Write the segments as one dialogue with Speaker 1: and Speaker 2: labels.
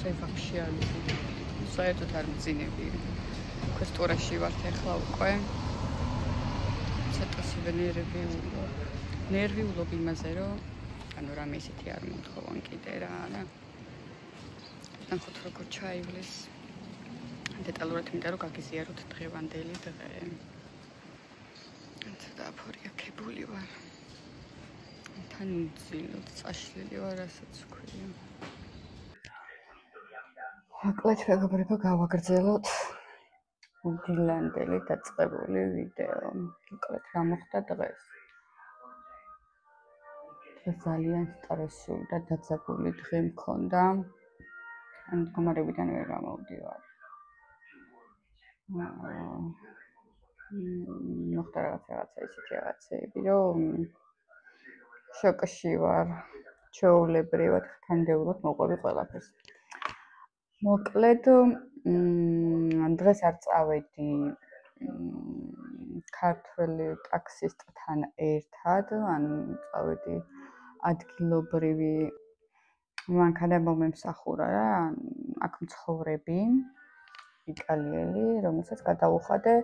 Speaker 1: ხე вообще არ მძინე. საერთოდ არ მძინები. კვესტორაში ვართ ახლა უკვე. ცოტა ნერვიულობ იმაზე, რომ ანუ რამე ისეთი არ მომთხოვან კიდე რა და ნახოთ როგორ ჩაივლის. დეტალურად მინდა რომ გაგიზიაროთ დღევანდელი დღე. ცოტა აფორიაქებული ვარ. თან მძილოდ წაშლილი ვარ, რასაც ვქვია. მოკლედ მეგობრებო, გავაგრძელოთ დილანდელი დაწყებული ვიდეო. მოკლედ რა მოხდა დღეს? დღეს ძალიან სტრესული და დაძაბული დღე მქონდა. ან მდგომარეობიდან ვერ გამოვდივარ. მოხდა რაღაცა ისეთი რაღაცეები, რომ შოკში ვარ. ჩვეულებრივად ხანდეულოდ მოყვები ყველაფერს. მოკლედ დღეს არ წავედი ქართველი ტაქსისტთან ერთად, ანუ წავედი ადგილობრივი მანქანა მომემსახურა რა, აქ მცხოვრები იტალიელი, რომელსაც გადავუხადე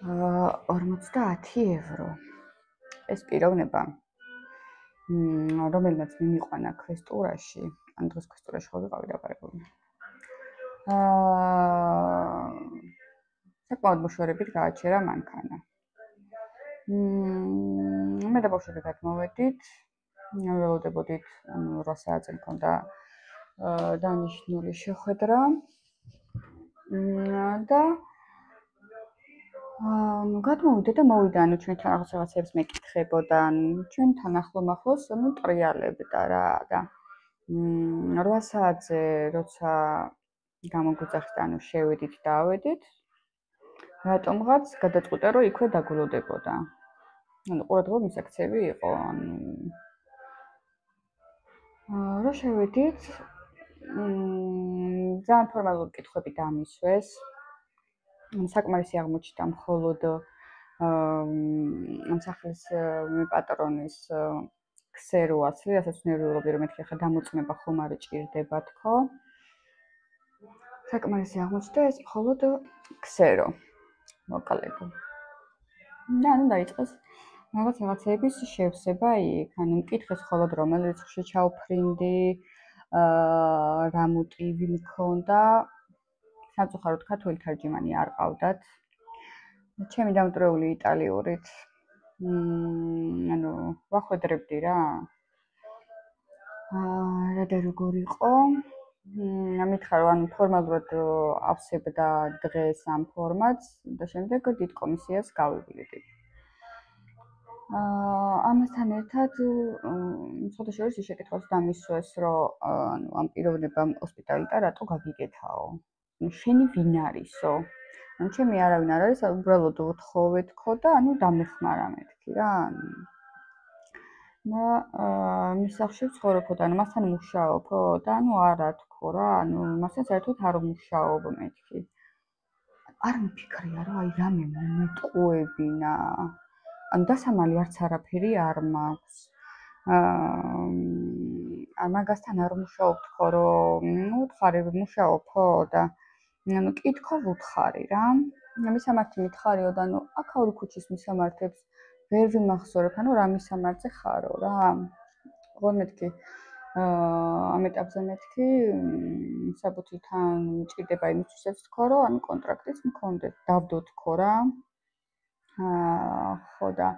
Speaker 1: 50 евро. ეს პიროვნება რომელმაც მიმიყვანა კვესტურაში, ან დღეს კვესტურაში ხო ვიყავი დაბარებული. საკმაოდ მოშორებით გააჩერა მანქანა. მე და ბავშვები გადმოვედით, ველოდებოდით 8 საათზე მქონდა დანიშნული შეხვედრა და გადმოვიდე და მოვიდა, ჩვენთან რაღაცებს მეკითხებოდა, ჩვენთან ახლომახლოს ტრიალებდა რა და 8 საათზე როცა გამოგვიძახით, შევედით და ავედით, რატომღაც გადაწყვიტა, რომ იქვე დაგულოდებოდა. ყურადღება მის აქციები იყო, რა შევედით, ძალიან ფორმალური კითხვები დამისვეს. საკმარისი აღმოჩნდა მხოლოდ ამ სახლის პატრონის ქსერო ასლი, რასაც ნერვიულობდი, რომ მეთქი ხა დამოწმება ხომ არ ჭირდება თქო. საკმარისი აღმოჩნდა ეს მხოლოდ ქსერო. მოკლედ. და დაიწყეს რაღაცების შევსება იქ, მკითხეს მხოლოდ რომელ რიცხვში ჩავფრინდი, რა მოტივი მქონდა. სამწუხაროდ ქართული თარჯიმანი არ ყავდათ. ჩემი დამტვრეული იტალიურით. ვახვედრებდი რა. რა და როგორ იყო? მითხრა რომ ფორმალურად ავსებდა დღეს ამ ფორმატს და შემდეგ დიდ კომისიას გავივლიდით. ამასთან ერთად სხვადასხვა შეკითხვას დამისვეს, რომ ამ პიროვნებამ ჰოსპიტალიტა რატო გაგიკეთაო? შენი ვინ არისო? ჩემი არავინ არ არის, უბრალოდ ვთხოვე თქო და დამეხმარა მეთქი რა. მის სახლში ვცხოვრობ და მასთან მუშაობ და არა თქო რა, მასთან საერთოდ არ ვმუშაობ მეთქი. არ მიფიქრია რომ აი რამე მომეტყუებინა. დასამალი არც არაფერი არ მაქვს. მაგასთან არ ვმუშაობ თქო რომ უთხარი ვმუშაობო და კითხვა ვუთხარი რა. მისამართი მითხარიო და აქაური ქუჩის მისამართებს ვერ ვიმახსოვრებ, რა მისამართზე ხარო რა. ხო მეთქი ამ ეტაპზე მეთქი საბუთიდან მჭირდება იმისთვისაც თქო რომ კონტრაქტიც მქონდეთ, დავდო თქო რა. ხო და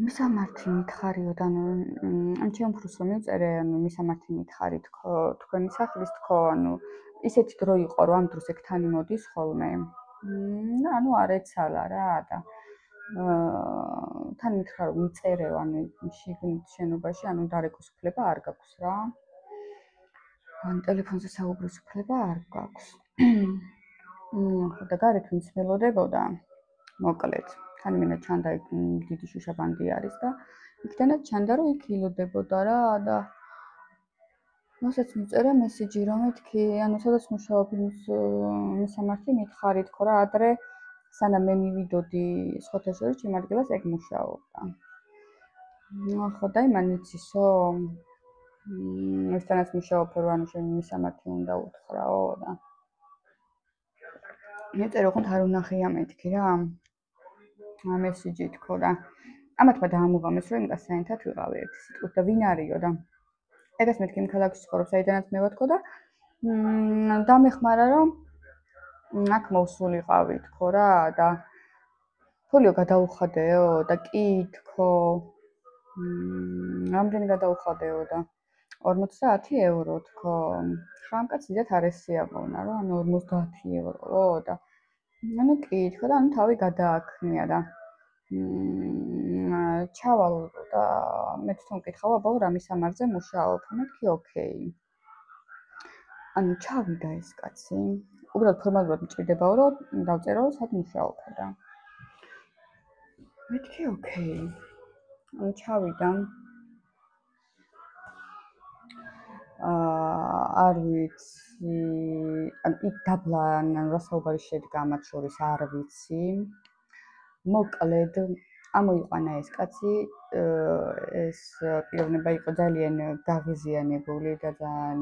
Speaker 1: მისამართი მითხარიო და ამ ჩემ უფროს რომ მივწერე, მისამართი მითხარი თქო, თქვენი სახლის თქო, ისეთი დრო იყო რომ ამ დროს ეგ თანი მოდის ხოლმე. და არ ეცალა რა და თან მითხრა რომ მიწერეო, შიგნით შენობაში, დარეკოს უფლება არ გაქვს რა. ტელეფონზე საუბრის უფლება არ გაქვს. და გარეთ ვინც ველოდებოდა, მოკლედ, თან მინდა ჩანდა დიდი შუშაბანდი არის და იქიდანაც ჩანდა რომ იქ ილოდებოდა რა და მასაც მიწერა მესიჯი რომ მეთქი, სადაც მუშაობ მისამართი მითხარი თქო რა, ადრე სანამ მე მივიდოდი სხვათა შორის ჩემ ადგილას ეგ მუშაობდა. ხო და იმან იცისო ვისთანაც მუშაობ, რომ ანუ შენ მისამართი უნდა უთხრაო და მეწერე ხომ არ უნახია მეთქი რა მესიჯი თქო და ამათმა დაამუღამეს რომ იმას საერთოდ ვიყავი ერთი სიტყვით და ვინ არისო და ეგას მეთქი იმ ქალაქში ცხოვრობ საიდანაც მე ვთქო და დამეხმარა რომ აქ მოვსულიყავი თქო რა და ფულიო გადაუხადეო და კი თქო რამდენი გადაუხადეო და 50 ევრო თქო ხა ამ კაცს დიდად არ ესიამოვნა რომ ანუ 50 ევროო და ანუ კი თქო და ანუ თავი გადააქნია და ჩავალ და მე თვითონ მკითხავ აბა რა მისამართზე მუშაობ მეთქი ოკეი ანუ ჩავიდა ეს კაცი უბრალოდ ფორმალურად მჭირდებაო რომ დავწერო სად მუშაობ და მეთქი ოკეი ანუ ჩავიდა არ ვიცი ან იქ დაბლა რა საუბარი შედგა მათ შორის არ ვიცი მოკლედ ამოიყვანა ეს კაცი ეს პიროვნება იყო ძალიან გაღიზიანებული და ძალიან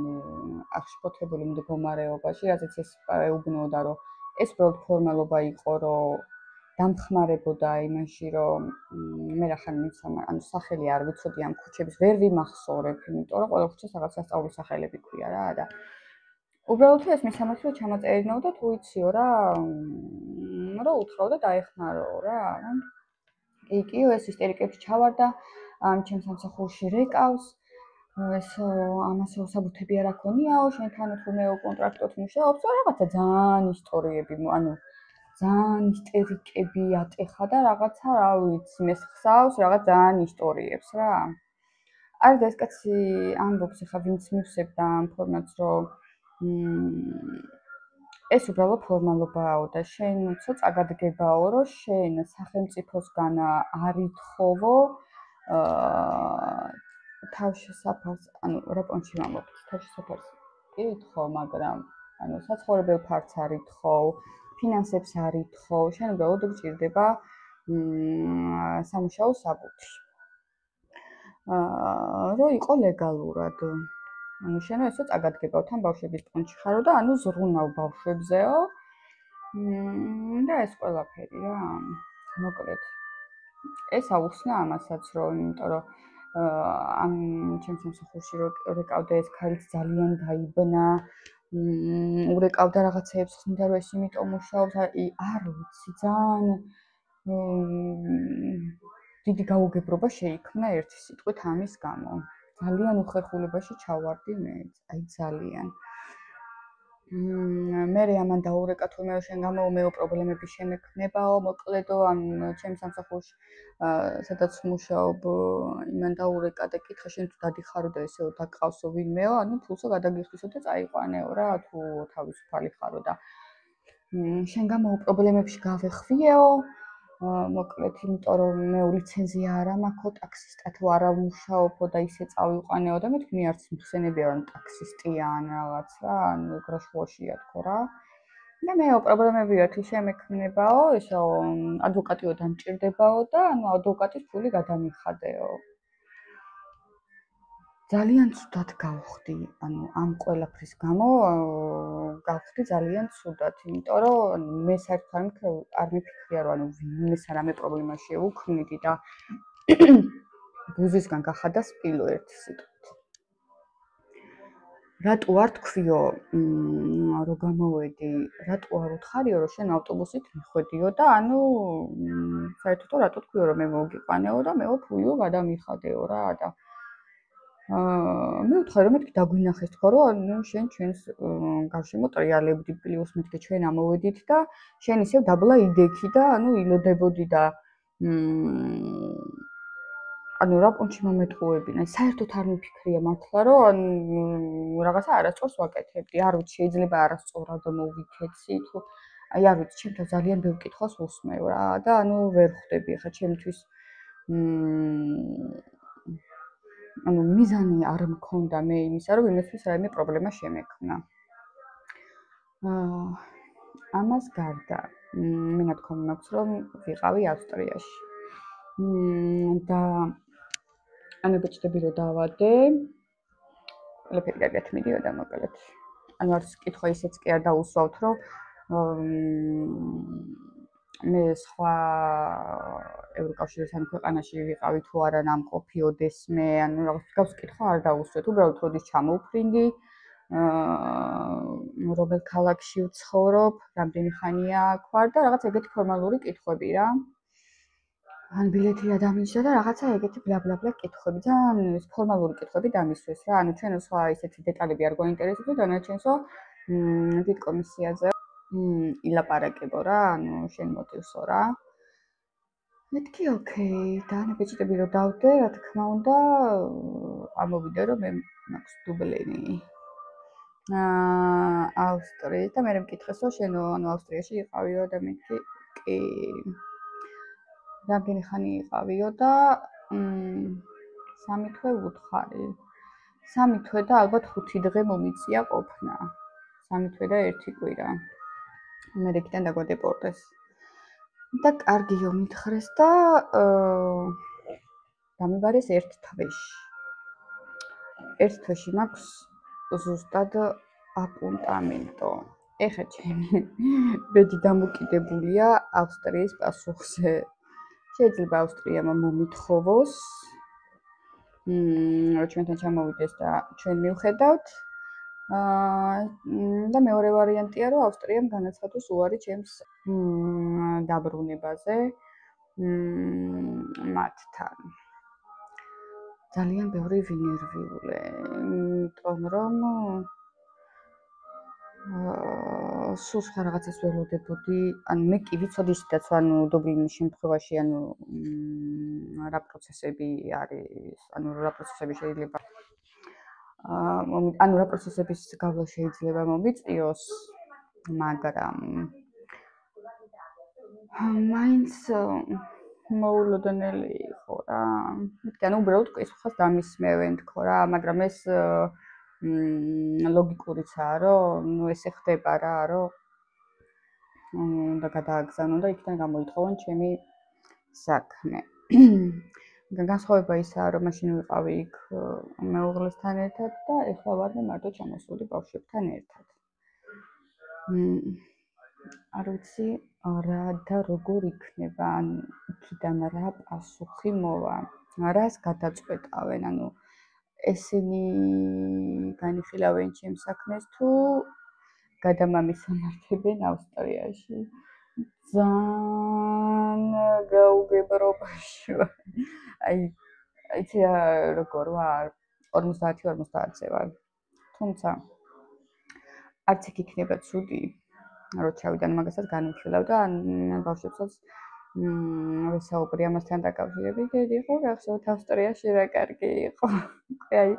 Speaker 1: აღშფოთებული მდგომარეობაში რადგან ეს ეუბნოდა რომ ეს უბრალოდ ფორმალობა იყო რომ დამხმარებოდა იმაში რომ მე რახან მიცამა ანუ სახელი არ ვიცოდი ამ ქუჩების ვერ ვიმახსოვრებ იმიტომ რომ ყველა ქუჩას რაღაც სასწავლო სახელები ქვია რა და უბრალოდ ეს მისამართი რომ ჩამაწერინა და თუ იციო რა რომ უთხრაო და დაეხმარო რა კი ეს ისტერიკებში ჩავარდა ამ ჩემს სამსახურში რეკავს ეს ამას საბუთები არ აქონიაო შენთან თუ მე კონტრაქტოთ მუშაობს რაღაცა ძალიან ისტორიები ანუ ძალიან ისტერიკები ატეხა და რაღაცა რა ვიცი მეს ხსავს რაღაც ძალიან ისტორიებს რა არ ეს კაცი ამბობს ხა ვინც მივსებდა ამ ფორმატს რომ ეს უბრალოდ ფორმალობაა და შენ ცოტა წაგადგებაო რომ შენ სახელმწიფოსგან არ ითხოვო თავშესაფარს ანუ რა პონჩი ვამბობთ თავშესაფარს კი ითხოვ მაგრამ ანუ საცხოვრებელ ფართს არ ითხოვ ფინანსებს არ ითხოვ შენ უბრალოდ გჭირდება სამუშაო საბუთი რომ იყო ლეგალურად ანუ შენ ესო წაგადგებავ თან ბავშვების პონჩი ხარო და ანუ ზრუნავ ბავშვებზეო და ეს ყველაფერი რა მოკლედ ეს აუხსნა ამასაც რომ იმიტომ რომ ამ ჩემს სამსახურში რეკავდა ეს ქალიც ძალიან დაიბნა ურეკავდა რაღაცეებს ხმდა რომ ეს იმიტომ მუშაობს არ ვიცი ძალიან დიდი გაუგებრობა შეიქმნა ერთი სიტყვით ამის გამო ძალიან უხერხულებაში ჩავარდი მე აი ძალიან მე ამან დაურეკა თუმე შენ გამო მეო პრობლემები შემექნებაო მოკლედო ამ ჩემს სამსახურში სადაც მუშაობ იმან დაურეკა და კითხა შენ თუ დადიხარო და ესეო დაგყავსო ვინმეო ანუ ფულსო გადაგიხდისო და წაიყვანეო რა თუ თავისუფალი ხარო და შენ გამო პრობლემებში გავეხვიეო მოკლედ იმიტომ რომ მე ლიცენზია არ მაქვს ტაქსისტად ვარ მუშაობო და ისე წავიყვანეო და მეთქი მე არც მიხსენებია რომ ტაქსისტია ან რაღაც რა ანუ გროშუაშია თქო რა და მე პრობლემები ერთი შემექმნებაო ესო ადვოკატიო დამჭირდებაო და ანუ ადვოკატის ფული გადამიხადეო ძალიან ცუდად გავხდი ანუ ამ ყველაფრის გამო გავხდი ძალიან ცუდად იმიტომ რომ მე საერთოდ არ მიფიქრია რომ ანუ ვინმეს რამე პრობლემა შევუქმნიდი და ბუზისგან გახადა სპილო ერთი სიტყვით რატო არ თქვიო რომ გამოვედი რატო არ უთხარიო რომ შენ ავტობუსით მიხვედიო და ანუ საერთოდ რატო თქვიო რომ მე მოგიყვანეო და მეო ფულიო გადამიხადეო რა და მე ვთხარი რომ მეთქი დაგვინახეს თქო რომ ანუ შენ ჩვენს გარშემო ტრიალებდი პლუს მეთქი ჩვენ ამოვედით და შენ ისევ დაბლა იდექი და ანუ ილოდებოდი და ანუ რა პონჩი მომეტყუებინა საერთოდ არ მიფიქრია მართლა რომ ანუ რაღაცა არასწორს ვაკეთებდი არ ვიცი შეიძლება არასწორად მოვიქეცი თუ აი არ ვიცი ჩემთან ძალიან ბევრ კითხვას უსმევ რა და ანუ ვერ ხვდები ხა ჩემთვის ანუ მიზანი არ მქონდა მე იმისა რომ იმისთვის რაიმე პრობლემა შემექმნა ამას გარდა მე ნათქვამი მაქვს რომ ვიყავი ავსტრიაში და ანუ ბეჭდები რომ დავადე ყველაფერი კარგად მიდიოდა მოკლედ. ანუ არც კითხვა ისეც კი არ დაუსვავთ, რომ მე სხვა ევროკავშირის ქვეყანაში ვიყავი თუ არა ნამყოფიოდეს მე, ანუ რაღაც გავს კითხვა არ დაუსვეთ. უბრალოდ როდის ჩამოვფრინდი, რომელ ქალაქში ვცხოვრობ, რამდენი ხანია აქ ვარ და რაღაც ეგეთი ფორმალური კითხვები რა. ან ბილეთი რა დამიჯდა და რაღაცა ეგეთი ბლა-ბლა-ბლა კითხვები. ძალიან ფორმალური კითხვები დამისვეს რა. ანუ ჩვენო სხვა ისეთი დეტალები არ გვაინტერესებდა, დანარჩენსო დიდ კომისიაზე ილაპარაკებო რა, ანუ შენ მოტივსო რა. მეთქი ოკეი, დანებეჭდები რომ დავდე, რა თქმა უნდა, ამოვიდა რომ მე მაქვს დუბლენი. ავსტრიის და მე მეკითხესო შენო ანუ ავსტრიაში იყავიო და მეთქი კი რამდენი ხანი იყავიო და 3 თვე ვუთხარი. 3 თვე და ალბათ 5 დღე მომიწია ყოფნა. 3 თვე და 1 კვირა. მე იქიდან დაგვადეპორტეს. და კარგიო მითხრეს და დამიბარეს 1 თვეში. 1 თვეში მაქვს ზუსტად აპუნტამენტო. ეხა ჩემი ბედი დამოკიდებულია ავსტრიის პასუხზე. შეიძლება ავსტრიამ მომითხოვოს, რომ ჩვენთან ჩამოვიდეს და ჩვენ მივხედავთ. და მეორე ვარიანტია, რომ ავსტრიამ განაცხადოს უარი ჩემს დაბრუნებაზე მათთან. ძალიან ბევრი ვინერვიულე, იმიტომ რომ სულ სხვა რაღაცას ველოდებოდი, ანუ მე კი ვიცოდი ისედაც, ანუ დუბლინის შემთხვევაში, ანუ რა პროცესები არის, ანუ რა პროცესები შეიძლება ანუ რა პროცესების გავლა შეიძლება მომიწიოს, მაგრამ მაინც მოულოდნელი იყო რა. მეთქი ანუ უბრალოდ კითხვას დამისმევენ თქო რა, მაგრამ ეს ლოგიკურიცაა, რომ ნუ ესე ხდება რა, რომ უნდა გადააგზავნო და იქიდან გამოითხოვონ ჩემი საქმე. განსხვავება ისაა, რომ მაშინ ვიყავი იქ მეუღლესთან ერთად და ეხლა ვარ მარტო ჩამოსული ბავშვებთან ერთად. არ ვიცი რა და როგორ იქნება, ან იქიდან რა პასუხი მოვა, რას გადაწყვეტავენ, ანუ ესენი განიხილავენ ჩემ საქმეს თუ გადამამისამართებენ ავსტრიაში. ძალიან გაუგებრობაში ვარ. იცი როგორ ვარ, 50-50-ზე ვარ. თუმცა არც იქ იქნება ცუდი, რომ ჩავიდან მაგასაც განვიხილავ და ბავშვებსაც ვესაუბრე ამასთან დაკავშირებით, დედი ხო გახსოვთ ავსტრიაში რა კარგი იყო. აი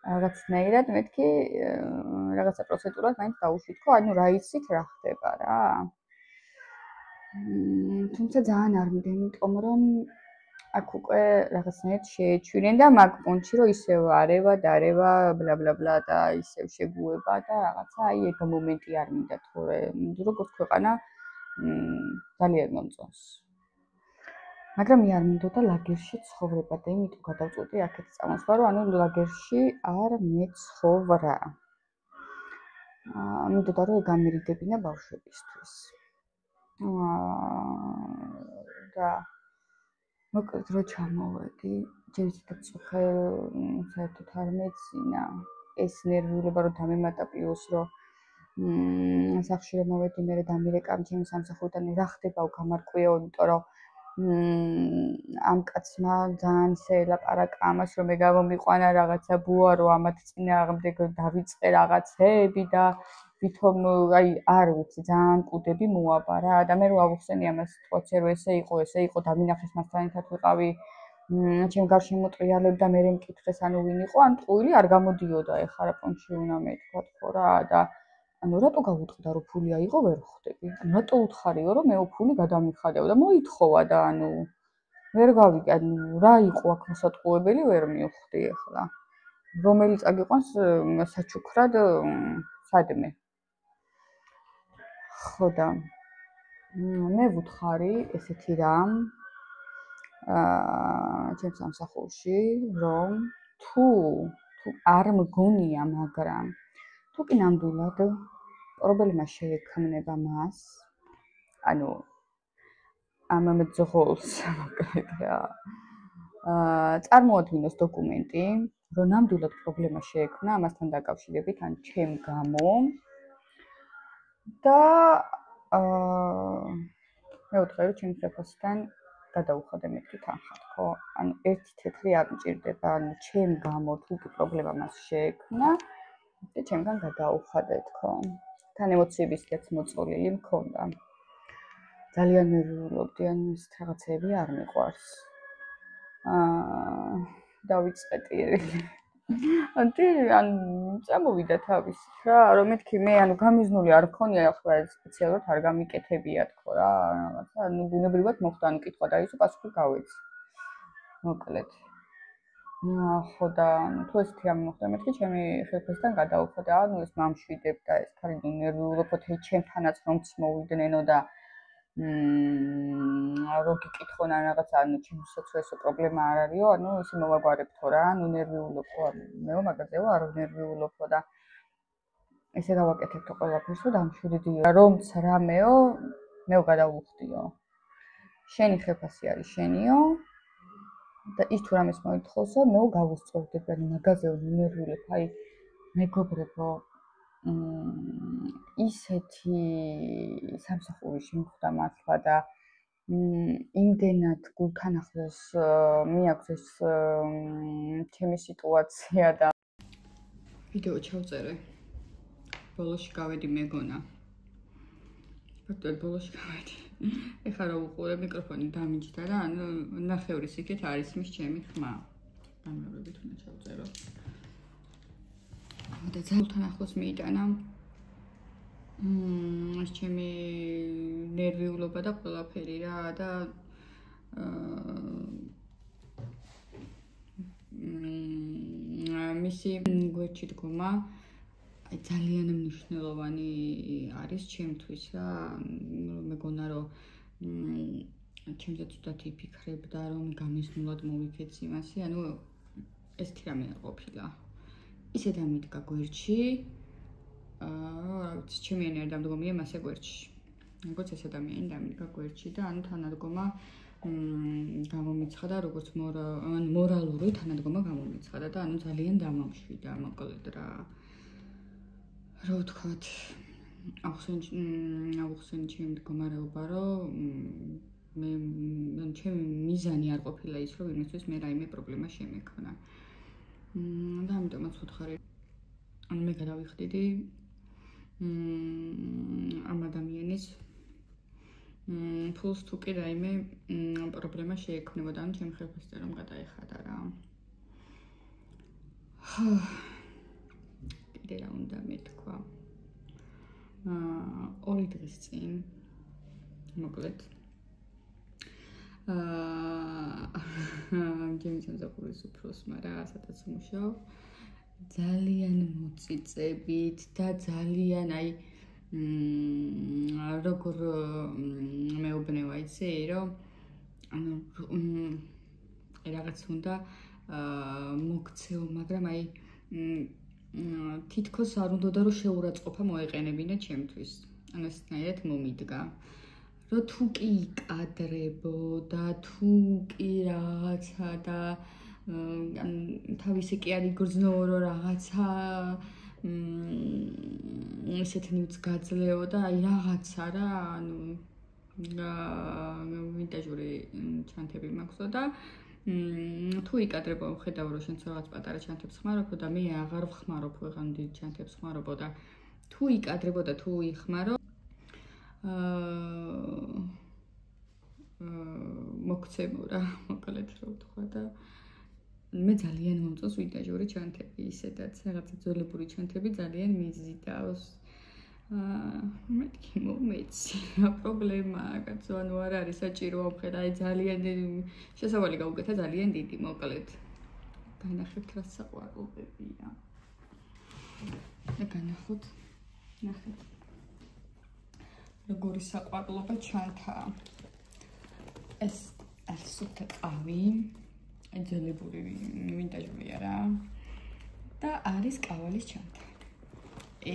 Speaker 1: რაღაცნაირად მეთქი რაღაცა პროცედურად მაინც დაუშვით ხო, ანუ რა იცით რა ხდება რა. თუმცა ძალიან არ მინდა, იმიტომ რომ აქ უკვე რაღაცნაირად შეეჩვირენ და მაგ პუნქტში რომ ისევ არევა და არევა ბლა-ბლა-ბლა და ისევ შეგუება და რაღაცა აი ეგ მომენტი არ მინდა თორე როგორც ქვეყანა ძალიან მომწონს. მაგრამ მე არ მინდოდა ლაგერში ცხოვრება და იმიტომ გადავწყვიტე აქეთ წამოსვლა, რომ ანუ ლაგერში არ მეცხოვრა. მინდოდა რომ ეგ ამერიდებინა ბავშვებისთვის. და მოკლედ რო ჩამოვედი, ჯერ ისედაც წუხე საერთოდ არ მეცინა. ეს ნერვიულობა რომ დამემატა პლუს რომ სახში რომ მოვედი, მე დამირეკამ ჩემი სამსახურიდან რა ხდება გამარკვეო, იმიტომ რომ ამ კაცმა ძალიან ისე ელაპარაკა ამას, რომ მე გამომიყვანა რაღაცა ბუა, რომ ამათ წინააღმდეგ დავიწყე რაღაცეები და ვითომ აი არ ვიცი, ძალიან კუდები მოაბარა და მე რო ავხსენი ამას სიტუაცია, რომ ესე იყო, დამინახეს მასთან ერთად ვიყავი, ჩემ გარშემო ტრიალებ და მე მკითხეს, ანუ ვინ იყო, ან ტყუილი არ გამოდიოდა, ეხლა რა პონჩი უნდა მეთქვა ხო რა და ანუ რატო გავუტყდა რომ ფული აიღო ვერ ხვდები? ანუ რატო უთხარიო რომ მეო ფული გადამიხადეო და მოითხოვა და ანუ ვერ გავიგე, ანუ რა იყო აქ მოსატყუებელი ვერ მივხვდი ეხლა. რომელიც აგიყვანს საჩუქრად სადმე. ხო და მე ვუთხარი ესეთი რამ ჩემს სამსახურში, რომ თუ თუ არ მგონია, მაგრამ თუ კი ნამდვილად პრობლემა შეექმნება მას, ანუ ამ მძღოლს მოკლედ რა. წარმოადგინოს დოკუმენტი, რომ ნამდვილად პრობლემა შეექმნა ამასთან დაკავშირებით, ან ჩემ გამო და მეუთხე რომ ჩემს რეფოსთან გადაუხადე მეთქი თანხად, ხო? ანუ ერთი თეთრი არ მჭირდება, ანუ ჩემ გამო თუ პრობლემა მას შეექმნა და ჩემგან გადაუხადეთ, ხო? თან ემოციებისგაც მოწოლილი მქონდა. ძალიან ნერვიულობდი, ან ეს რაღაცები არ მიყვარს. დავიწყეთი. ან წამოვიდა თავისით რა, რომ მეთქი მე ანუ გამიზნული არ მქონია ახლა სპეციალურად არ გამიკეთებია თქო რა, რაღაცა, ანუ ბუნებრივად მოხდა, ანუ კითხვა დაისო, პასუხი გავეცი. მოკლედ. ხო და თუ ესეთი რამე მოხდა, მეთქი ჩემი ხელფასთან გადაუხადე, ანუ ეს მამშვიდებდა, ეს ხარი ნერვიულობოთ ჩემთანაც რომც მოვიდნენ და რო გიკითხონ ან რაღაცა, ანუ ჩემსაც ესო პრობლემა არ არისო, ანუ ისე მოვაგვარებთო რა, ანუ ნერვიულობო, ანუ მეო მაგაზეო არ ნერვიულობო და ესე გავაკეთებთო ყველაფერს, რომ დამშვიდდიო. რომც რამეო, მეო გადავუხდიო. შენი ხელფასი არის შენიო და ის თუ რამეს მოითხოვსო, მეო გავუსწორდები, ანუ მაგაზეო ნერვიულებ, აი მეგობრებო ისეთი სამსახურში მხვდა მართლა და იმდენად გულთან ახლოს მიაქვს ეს ჩემი სიტუაცია და ვიდეო ჩავწერე. ბოლოში გავედი მეგონა. ფაქტობრივად ბოლოში გავედი. ეხლა რა უყურე მიკროფონი დამიჯდა და ანუ ნახევრის იქით არის მის ჩემი ხმა. გამეორებით უნდა ჩავწერო. და ძალიან ახლოს მიიტანა ეს ჩემი ნერვიულობა და ყველაფერი რა და მისი გვერდში დგომა აი ძალიან მნიშვნელოვანი არის ჩემთვის რა მეგონა რომ ჩემზეც უდათ იფიქრებდა რომ გამიზნულად მოვიქეცი იმასე ანუ ესეთი რამე არ ყოფილა ისე დამიდგა გვერდში რა ვიცი ჩემიანი არ დამდგომია მასე გვერდში როგორც ეს ადამიანი დამიდგა გვერდში და ანუ თანადგომა გამომიცხადა როგორც მორალური თანადგომა გამომიცხადა და ანუ ძალიან დამამშვიდა მოკლედ რა ვთქვათ აღხსენ ჩემი მდგომარეობა რომ მე ჩემი მიზანი არ ყოფილა ის რომ იმისთვის მე რაიმე პრობლემა შემექმნა და ამიტომაც ვუთხარი ანუ მე გადავიხდიდი ამ ადამიანის ფულს თუ კი რაიმე პრობლემა შეექმნებოდა ან ჩემი ხელფასთან რომ გადაეხადა რა კიდე რა უნდა მეთქვა 2 დღის წინ მოკლედ ჩემი სამსახურის უფროსმა რა სადაც მუშაობ ძალიან მოწიწებით და ძალიან აი როგორ მეუბნება იცი რომ ანუ რაღაც უნდა მოგცეო მაგრამ აი თითქოს არ უნდა რომ შეურაცხყოფა მოეყენებინა ჩემთვის ანუ ესეთნაირად მომიდგა რომ თუ კი იკადრებო და თუ კი რაღაცა და ან თავისი კი არ იგრძნო რომ რაღაცა ესეთ ნივთს გაძლეო და აი რაღაცა რა ანუ ვინტაჟური ჩანთები მაქვსო და თუ იკადრებო ხედავ რომ შენც რაღაც პატარა ჩანთებს ხმარობო და მე აღარ ვხმარობ ვეღარ დიდ ჩანთებს ხმარობო და თუ იკადრებო და თუ იხმარო მოგცემო რა მოკლედ რა ვთქვა და მე ძალიან მომწონს ვინტაჟური ჩანთები ისედაც რაღაცა ძველებური ჩანთები ძალიან მიზიდავს მეთქი მომეცი რა პრობლემაა კაცო ანუ არ არის საჭირო ამხედა აი ძალიან შესავალი გაუკეთა ძალიან დიდი მოკლედ განახებთ რა საყვარლებია და განახოთ ნახეთ როგორი საყვარლობა ჩანთაა ეს სუფთა ყავი ძველებური ვინტაჟურია რა და არის კავალის ჩანთა.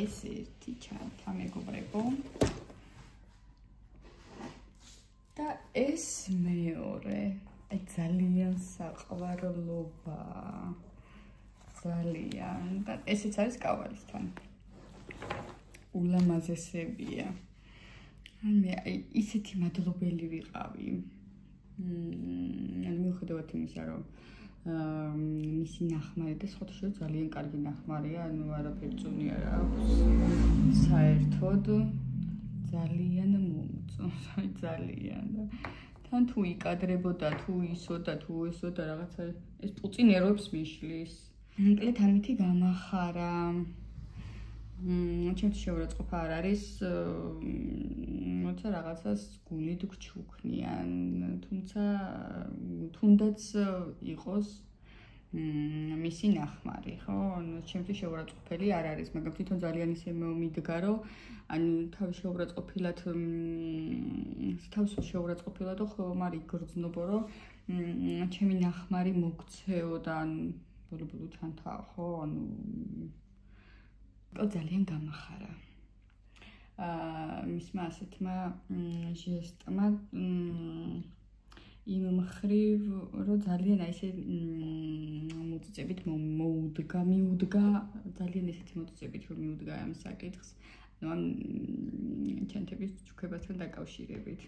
Speaker 1: ეს ერთი ჩანთა მეგობრებო. და ეს მეორე. აი ძალიან საყვარლობა. ძალიან და ესეც არის კავალისთან. ულამაზესებია. მე ისეთი მადლობელი ვიყავი. მიუხედავად იმისა, რომ მისი ნახმარი და სხვათა ძალიან კარგი ნახმარია, არაფერი წუნი არ აქვს. საერთოდ ძალიან მომწონს, ძალიან. თან თუ იკადრებოდა, თუ ისო და თუ ესო და რაღაცა ეს პუწი ნერვებს მიშლის. მოკლედ ამითი გამახარა. ჩემთვის შეურაცხყოფა არ არის, როცა რაღაცას გულით გჩუქნიან, თუმცა თუნდაც იყოს მისი ნახმარი, ხო? ჩემთვის შეურაცხყოფელი არ არის, მაგრამ თვითონ ძალიან ისე მომიდგა, რომ ანუ თავის შეურაცხყოფილად ხომ არ იგრძნობო, რომ ჩემი ნახმარი მოგცეოდა, ანუ ბოლო ჩანთაა, ხო? ანუ ძალიან გამახარა. მისმა ასეთმა ჟესტმა იმ მხრივ, რომ ძალიან ისე მოწიწებით მიუდგა, ძალიან ესეთი მოწიწებით რომ მიუდგა ამ საკითხს, ანუ ამ ჩანთების ჩუქებასთან დაკავშირებით.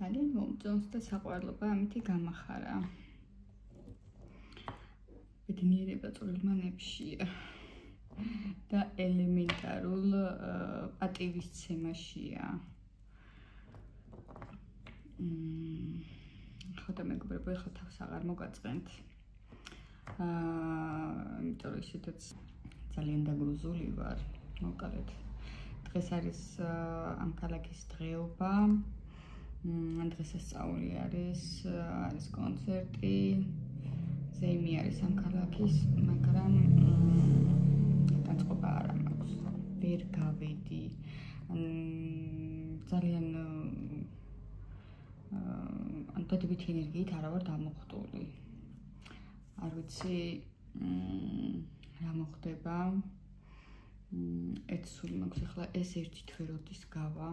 Speaker 1: ძალიან მომწონს და საყვარლობა ამითი გამახარა. ბედნიერება წვრილმანებშია. და ელემენტარულ პატივისცემაშია. ხო და მეგობრებო, ეხლა თავს აღარ მოგაწყენთ. იმიტომ რომ ისედაც ძალიან დაგრუზული ვარ. მოკლედ. დღეს არის ამ ქალაქის დღეობა. დღესასწაული არის კონცერტი. ზეიმი არის ამ ქალაქის, მაგრამ განწყობა არ მაქვს. ვერ გავედი. ძალიან დადებითი ენერგიით არა ვარ დამოხტული. არ ვიცი რა მოხდება. ეცული მაქვს ახლა ეს ერთი თვე როდის გავა.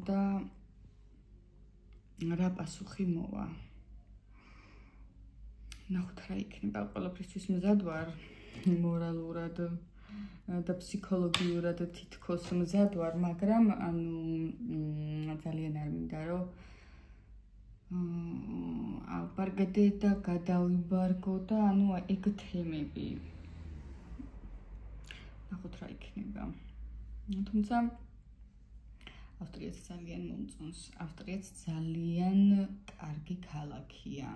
Speaker 1: და რა პასუხი მოვა. ნახოთ რა იქნება, ყველაფრისთვის მზად ვარ, მორალურად და ფსიქოლოგიურად თითქოს მზად ვარ, მაგრამ ანუ ძალიან არ მინდა რომ ავბარგდე და გადავიბარგო და ანუ ეგ თემები. ნახოთ რა იქნება. თუმცა ავსტრიაც ძალიან მომწონს. ავსტრიაც ძალიან კარგი ქალაქია.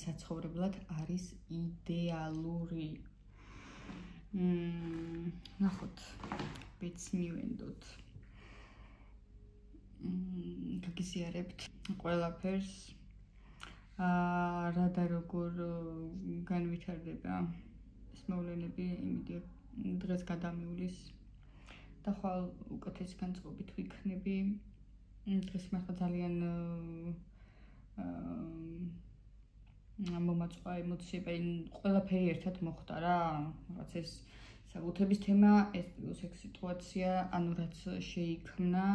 Speaker 1: საცხოვრებლად არის იდეალური. ნახოთ, ბედს მივენდოთ. გაგიზიარებთ ყველაფერს. რა და როგორ განვითარდება ეს მოვლენები, იმედი დღეს გადამივლის. და ხვალ უკეთესი განწყობით ვიქნები. დღეს მართლა ძალიან მომაწვა ემოციები, ყველაფერი ერთად მოხდა რა. რაღაც ეს საბუთების თემა, ეს პლუს ეგ სიტუაცია, ანუ რაც შეიქმნა,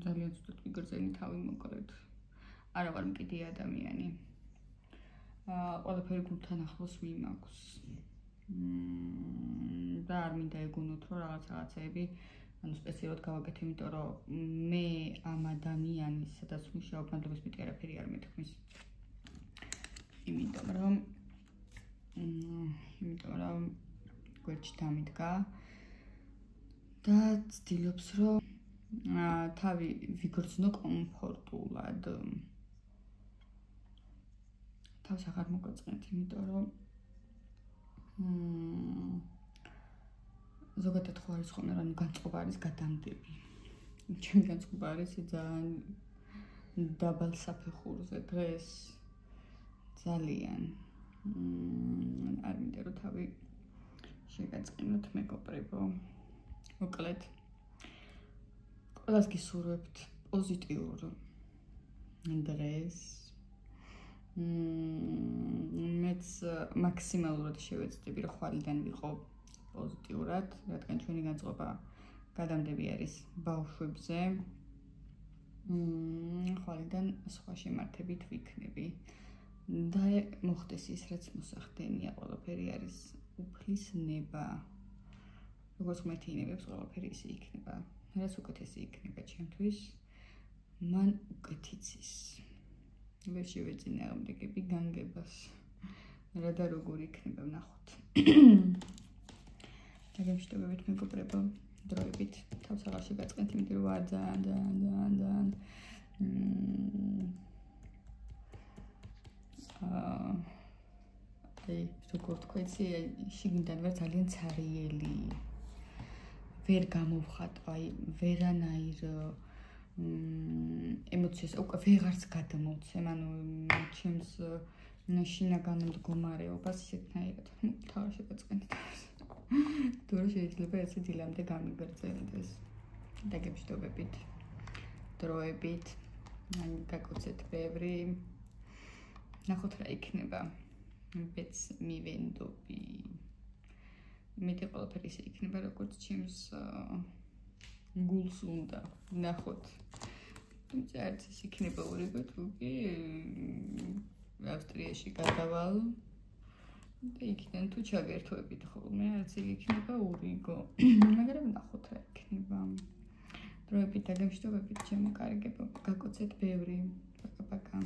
Speaker 1: ძალიან ცუდად ვიგრძენი თავი მოკლედ. არა ვარ მკიდი ადამიანი. ყველაფერი გულთან ახლოს მიმაქვს. და არ მინდა ეგონოთ რომ რაღაცეები ანუ სპეციალურად გავაკეთე, იმიტომ რომ მე ამ ადამიანის სადაც მუშაობ, მადლობის მეტი არაფერი არ მეთქმის. იმიტომ რომ გვერდში დამიდგა და ცდილობს რომ თავი ვიგრძნო კომფორტულად. თავს აღარ მოგაწყენთ, იმიტომ რომ ზოგადად ხო არის ხოლმე რომ განწყობა არის გადამდები. ჩემი განწყობა არის ძალიან დაბალ საფეხურზე დღეს ძალიან არ მინდა რომ თავი შეგაწყინოთ მეგობრებო. მოკლედ ყველას გისურვებთ პოზიტიურ დღეს. მეც მაქსიმალურად შევეცდები, რომ ხვალიდან ვიყო პოზიტიურად, რადგან ჩვენი განწყობა გადამდები არის ბავშვებზე. ხვალიდან სხვა შემართებით ვიქნები. და მოხდეს ის, რაც მოსახდენია, ყველაფერი არის უფლის ნება. როგორც ღმერთი ინებებს, ყველაფერი ისე იქნება. რაც უკეთესი იქნება ჩემთვის, მან უკეთიც ის. ვერ შევეწინააღმდეგები განგებას. რა და როგორ იქნება ვნახოთ. დაგემშვიდობებით მეგობრებო, დროებით თავს აღარ შეგაწყენთ, იმიტომ რომ ვარ ძალიან როგორ თქვა იცი, შიგნიდან ვარ ძალიან ცარიელი. ვერ გამოვხატვა, ვერანაირ ემოციას უკვე ვეღარც გადმოვცემ, ანუ ჩემს შინაგან მდგომარეობას ისეთნაირად თავი შეგაწყენთ. თუ შეიძლება ესე დილამდე გამიგრძელდეს. დაგემშვიდობებით, დროებით, გაკოცეთ ბევრი. ნახოთ რა იქნება. მეც მივენდობი. მეტი ყველაფერი ისე იქნება, როგორც ჩემს გულს უნდა. ნახოთ. თუმცა არც ის იქნება ურიგო, თუ კი ავსტრიაში გადავალ და იქიდან თუ ჩაგერთვებით ხოლმე, არც იქ იქნება ურიგო. მაგრამ ნახოთ რა იქნება. დროებით დაგემშვიდობებით ჩემო კარგებო, გაკოცეთ ბევრი. პაკა-პაკა.